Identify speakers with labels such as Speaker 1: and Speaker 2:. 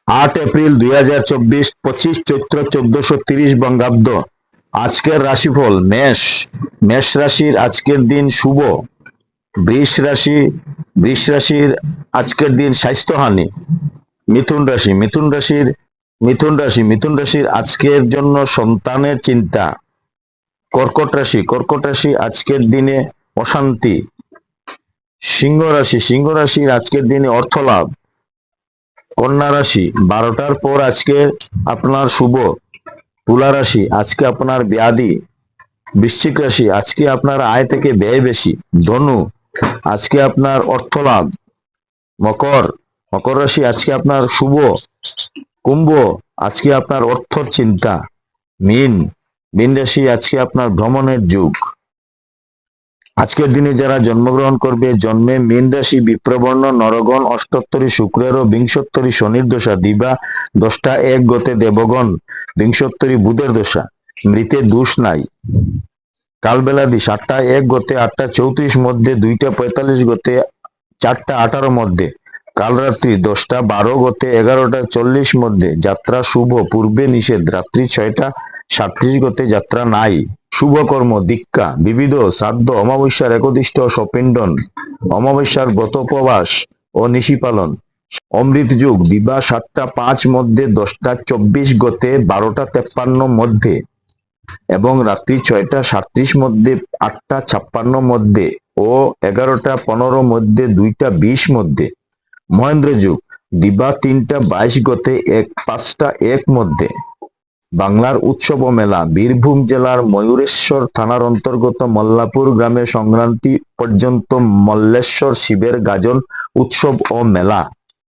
Speaker 1: 8 April 2024, 25 চৈত্র 1430 বঙ্গাব্দ। আজকের রাশিফল মেষ। মেষ রাশির আজকের দিন শুভ। বৃষ রাশির আজকের দিন স্বাস্থ্যহানি। মিথুন রাশির আজকের জন্য সন্তানের চিন্তা। কর্কট রাশি আজকের দিনে অশান্তি। সিংহ রাশির আজকের দিনে অর্থলাভ। কন্যা রাশি 12টার পর আজকে আপনার শুভ। তুলা রাশি আজকে আপনার ব্যাধি। বৃশ্চিক রাশি আজকে আপনার আয় থেকে ব্যয় বেশি। ধনু আজকে আপনার অর্থ লাভ। মকর রাশি আজকে আপনার শুভ। কুম্ভ আজকে আপনার অর্থর চিন্তা। মীন রাশি আজকে আপনার ভ্রমণের যুগ। আজকের দিনে যারা জন্মগ্রহণ করবে, জন্মে মীন রাশি, বিপ্রবর্ণ, নরগণ, অষ্টোত্তরী শুক্রের ও বিংশোত্তরী শনির দশা, দিবা 10টা 1 গতে দেবগণ, বিংশোত্তরী বুধের দশা, মৃতে দোষ নাই। কালবেলাদি 7টা 1 গতে 8টা 34 মধ্যে, 2টা 45 গতে 4টা 18 মধ্যে, কালরাত্রি 10টা 12 গতে 11টা 40 মধ্যে, যাত্রা শুভ, পূর্বে নিষেধ, রাত্রি 6টা 37 গতে যাত্রা নাই। শুভকর্ম দীক্ষা, বিবিধ, শ্রাদ্ধ, অমাবস্যার একদিষ্ট সপিণ্ডন, অমাবস্যার ব্রতোপবাস ও নিশি পালন। অমৃত যুগ দিবা 7টা 5 মধ্যে, 10টা 24 গতে 12টা 53 মধ্যে এবং রাত্রি 6টা 37 মধ্যে, 8টা 56 মধ্যে ও 11টা 15 মধ্যে, 2টা 20 মধ্যে। মহেন্দ্র যুগ দিবা 3টা 22 গতে 5টা 1 মধ্যে। বাংলার উৎসব ও মেলা। বীরভূম জেলার ময়ূরেশ্বর থানার অন্তর্গত মল্লাপুর গ্রামে সংক্রান্তি পর্যন্ত মল্লেশ্বর শিবের গাজন উৎসব ও মেলা।